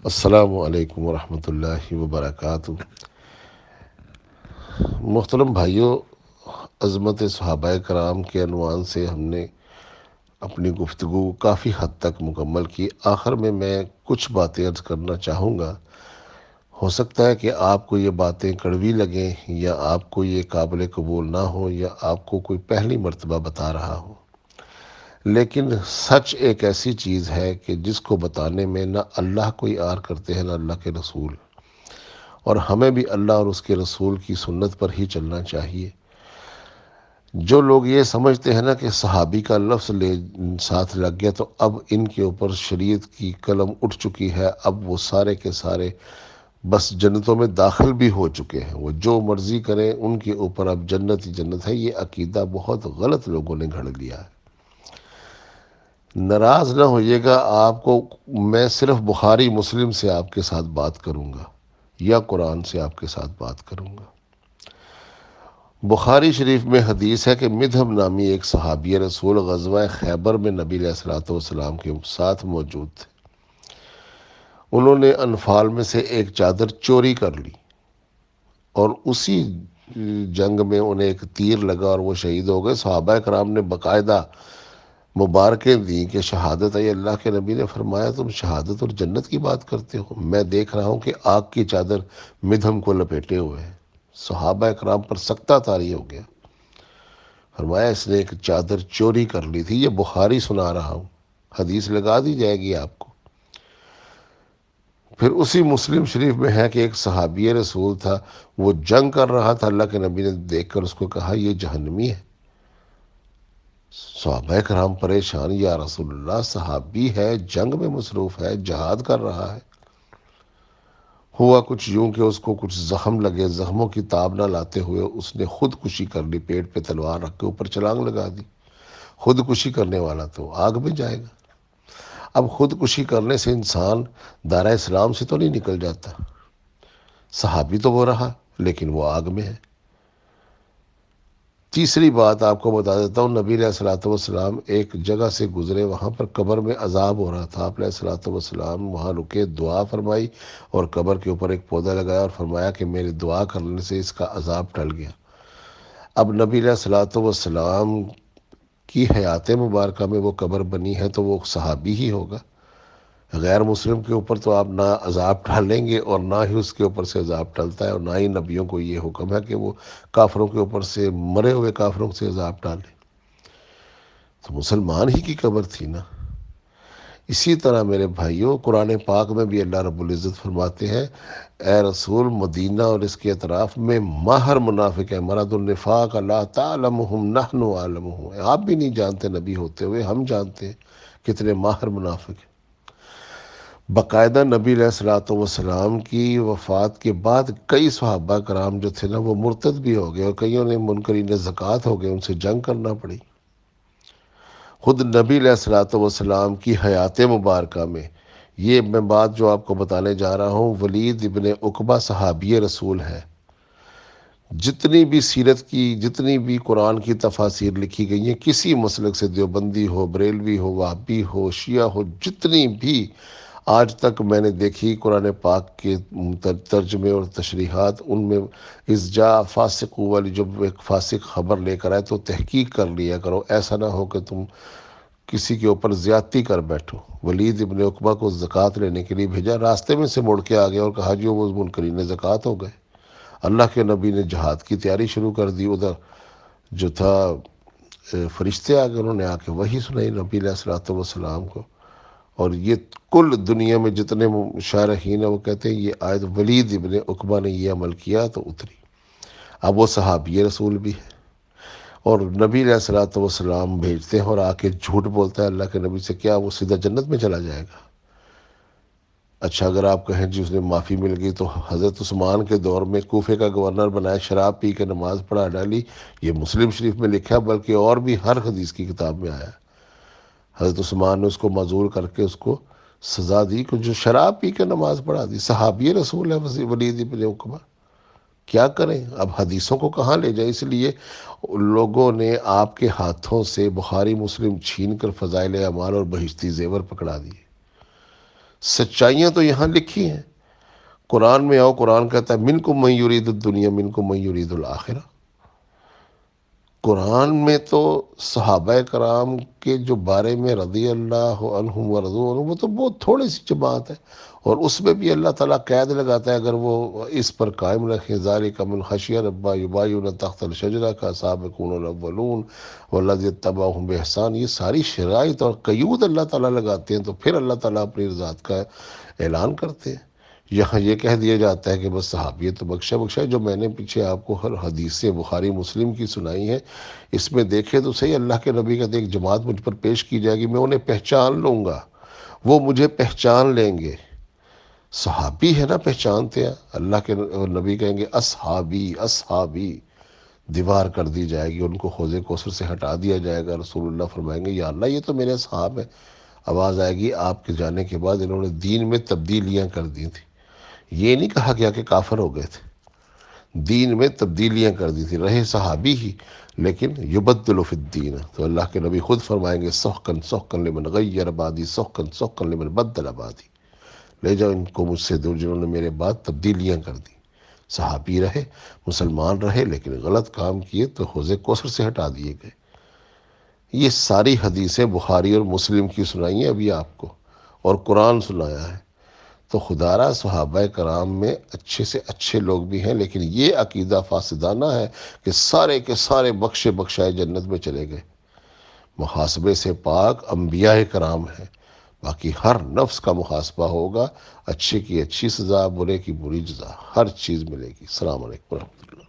السلام علیکم ورحمۃ اللہ وبرکاتہ۔ محترم بھائیوں، عظمت صحابہ کرام کے عنوان سے ہم نے اپنی گفتگو کافی حد تک مکمل کی۔ آخر میں کچھ باتیں عرض کرنا چاہوں گا۔ ہو سکتا ہے کہ آپ کو یہ باتیں کڑوی لگیں، یا آپ کو یہ قابل قبول نہ ہو، یا آپ کو کوئی پہلی مرتبہ بتا رہا ہو، لیکن سچ ایک ایسی چیز ہے کہ جس کو بتانے میں نہ اللہ کوئی آر کرتے ہیں نہ اللہ کے رسول، اور ہمیں بھی اللہ اور اس کے رسول کی سنت پر ہی چلنا چاہیے۔ جو لوگ یہ سمجھتے ہیں نا کہ صحابی کا لفظ ساتھ لگ گیا تو اب ان کے اوپر شریعت کی قلم اٹھ چکی ہے، اب وہ سارے کے سارے بس جنتوں میں داخل بھی ہو چکے ہیں، وہ جو مرضی کریں ان کے اوپر اب جنت ہی جنت ہے۔ یہ عقیدہ بہت غلط لوگوں نے گھڑ لیا ہے۔ ناراض نہ ہوئیے گا، آپ کو میں صرف بخاری مسلم سے آپ کے ساتھ بات کروں گا، یا قرآن سے آپ کے ساتھ بات کروں گا۔ بخاری شریف میں حدیث ہے کہ مدھم نامی ایک صحابی رسول غزوہ خیبر میں نبی علیہ الصلوۃ والسلام کے ساتھ موجود تھے۔ انہوں نے انفال میں سے ایک چادر چوری کر لی، اور اسی جنگ میں انہیں ایک تیر لگا اور وہ شہید ہو گئے۔ صحابہ کرام نے باقاعدہ مبارکیں دیں کہ شہادت ہے۔ اللہ کے نبی نے فرمایا تم شہادت اور جنت کی بات کرتے ہو، میں دیکھ رہا ہوں کہ آگ کی چادر مدھم کو لپیٹے ہوئے ہے۔ صحابہ کرام پر سکتہ طاری ہو گیا۔ فرمایا اس نے ایک چادر چوری کر لی تھی۔ یہ بخاری سنا رہا ہوں، حدیث لگا دی جائے گی آپ کو۔ پھر اسی مسلم شریف میں ہے کہ ایک صحابی رسول تھا، وہ جنگ کر رہا تھا، اللہ کے نبی نے دیکھ کر اس کو کہا یہ جہنمی ہے۔ صحابہ کرام پریشان، یا رسول اللہ صحابی ہے، جنگ میں مصروف ہے، جہاد کر رہا ہے۔ ہوا کچھ یوں کہ اس کو کچھ زخم لگے، زخموں کی تاب نہ لاتے ہوئے اس نے خودکشی کر لی، پیٹ پہ تلوار رکھ کے اوپر چھلانگ لگا دی۔ خودکشی کرنے والا تو آگ میں جائے گا۔ اب خودکشی کرنے سے انسان دائرہ اسلام سے تو نہیں نکل جاتا۔ صحابی تو وہ رہا، لیکن وہ آگ میں ہے۔ تیسری بات آپ کو بتا دیتا ہوں، نبی علیہ الصلوۃ والسلام ایک جگہ سے گزرے، وہاں پر قبر میں عذاب ہو رہا تھا۔ آپ علیہ الصلوۃ والسلام وہاں رکے، دعا فرمائی، اور قبر کے اوپر ایک پودا لگایا اور فرمایا کہ میری دعا کرنے سے اس کا عذاب ٹل گیا۔ اب نبی علیہ الصلوۃ والسلام کی حیات مبارکہ میں وہ قبر بنی ہے تو وہ صحابی ہی ہوگا۔ غیر مسلم کے اوپر تو آپ نہ عذاب ڈالیں گے، اور نہ ہی اس کے اوپر سے عذاب ٹلتا ہے، اور نہ ہی نبیوں کو یہ حکم ہے کہ وہ کافروں کے اوپر سے، مرے ہوئے کافروں سے عذاب ڈالیں۔ تو مسلمان ہی کی قبر تھی نا۔ اسی طرح میرے بھائیوں، قرآن پاک میں بھی اللہ رب العزت فرماتے ہیں اے رسول، مدینہ اور اس کے اطراف میں ماہر منافق ہے، مرض النفاق لا تعلمہم نحن عالمہم، آپ بھی نہیں جانتے نبی ہوتے ہوئے، ہم جانتے ہیں کتنے ماہر منافق ہیں۔ باقاعدہ نبی علیہ الصلوۃ والسلام کی وفات کے بعد کئی صحابہ کرام جو تھے نا وہ مرتد بھی ہو گئے، اور کئیوں نے منکرین زکوٰۃ ہو گئے، ان سے جنگ کرنا پڑی۔ خود نبی علیہ الصلوۃ والسلام کی حیات مبارکہ میں یہ میں بات جو آپ کو بتانے جا رہا ہوں، ولید ابن عقبہ صحابی رسول ہے۔ جتنی بھی سیرت کی، جتنی بھی قرآن کی تفاسیر لکھی گئی ہیں، کسی مسلک سے، دیوبندی ہو، بریلوی ہو، وہابی ہو، شیعہ ہو، جتنی بھی آج تک میں نے دیکھی قرآن پاک کے ترجمے اور تشریحات، ان میں اس جا فاسق والی جب ایک فاسق خبر لے کر آئے تو تحقیق کر لیا کرو، ایسا نہ ہو کہ تم کسی کے اوپر زیادتی کر بیٹھو۔ ولید ابن عقبہ کو زکوٰۃ لینے کے لیے بھیجا، راستے میں سے مڑ کے آ گیا اور کہا جو وہ منکرین زکوٰۃ ہو گئے۔ اللہ کے نبی نے جہاد کی تیاری شروع کر دی۔ ادھر جو تھا فرشتے آ گئے، انہوں نے آ کے وہی سنائی نبی علیہ الصلوۃ والسلام کو، اور یہ کل دنیا میں جتنے شارحین ہیں وہ کہتے ہیں یہ آیت ولید ابن عقبہ نے یہ عمل کیا تو اتری۔ اب وہ صحابی رسول بھی ہے، اور نبی علیہ الصلوۃ والسلام بھیجتے ہیں اور آ کے جھوٹ بولتا ہے اللہ کے نبی سے، کیا وہ سیدھا جنت میں چلا جائے گا؟ اچھا اگر آپ کہیں جی اس نے معافی مل گئی، تو حضرت عثمان کے دور میں کوفے کا گورنر بنایا، شراب پی کے نماز پڑھا ڈالی، یہ مسلم شریف میں لکھا، بلکہ اور بھی ہر حدیث کی کتاب میں آیا۔ حضرت عثمان نے اس کو معذور کر کے اس کو سزا دی کہ جو شراب پی کے نماز پڑھا دی۔ صحابی رسول ہے ولید بن عقبہ، کیا کریں اب؟ حدیثوں کو کہاں لے جائیں؟ اس لیے لوگوں نے آپ کے ہاتھوں سے بخاری مسلم چھین کر فضائل اعمال اور بہشتی زیور پکڑا دیے۔ سچائیاں تو یہاں لکھی ہیں، قرآن میں آؤ، قرآن کہتا ہے منکم من یرید الدنیا منکم من یرید الآخرہ۔ قرآن میں تو صحابہ کرام کے جو بارے میں رضی اللہ عنہم ورضوا عنہ، وہ تو بہت تھوڑی سی جماعت ہے، اور اس میں بھی اللہ تعالیٰ قید لگاتا ہے اگر وہ اس پر قائم رکھیں، ذالک من خشی ربہ یبایعون تحت الشجرہ کالسابقون الاولون والذین اتبعوہم بإحسان۔ یہ ساری شرائط اور قیود اللہ تعالیٰ لگاتے ہیں، تو پھر اللہ تعالیٰ اپنی رضاعت کا اعلان کرتے ہیں۔ یہاں یہ کہہ دیا جاتا ہے کہ بس صحابیت تو بخشا بخشا ہے۔ جو میں نے پیچھے آپ کو ہر حدیث بخاری مسلم کی سنائی ہے، اس میں دیکھے تو صحیح، اللہ کے نبی کہتے ہیں ایک جماعت مجھ پر پیش کی جائے گی، میں انہیں پہچان لوں گا، وہ مجھے پہچان لیں گے۔ صحابی ہے نا، پہچانتے ہیں، اللہ کے نبی کہیں گے اصحابی اصحابی، دیوار کر دی جائے گی، ان کو حوض کوثر سے ہٹا دیا جائے گا، رسول اللہ فرمائیں گے یا اللہ یہ تو میرے اصحاب ہیں۔ آواز آئے گی آپ کے جانے کے بعد انہوں نے دین میں تبدیلیاں کر دی تھیں، یہ نہیں کہا گیا کہ کافر ہو گئے تھے، دین میں تبدیلیاں کر دی تھی، رہے صحابی ہی لیکن یبدل فی الدین۔ تو اللہ کے نبی خود فرمائیں گے سحقن سحقن لمن غیر بعدی، سحقن سحقن لمن بدل بعدی، لے جاؤ ان کو مجھ سے دور جنہوں نے میرے بعد تبدیلیاں کر دی۔ صحابی رہے، مسلمان رہے، لیکن غلط کام کیے تو حوض کوثر سے ہٹا دیے گئے۔ یہ ساری حدیثیں بخاری اور مسلم کی سنائی ہیں ابھی آپ کو، اور قرآن سنایا ہے۔ تو خدا را صحابہ کرام میں اچھے سے اچھے لوگ بھی ہیں، لیکن یہ عقیدہ فاسدانہ ہے کہ سارے کے سارے بخشے بخشائے جنت میں چلے گئے۔ محاسبے سے پاک انبیاء کرام ہیں، باقی ہر نفس کا محاسبہ ہوگا، اچھے کی اچھی سزا، برے کی بری جزا، ہر چیز ملے گی۔ السلام علیکم ورحمۃ اللہ۔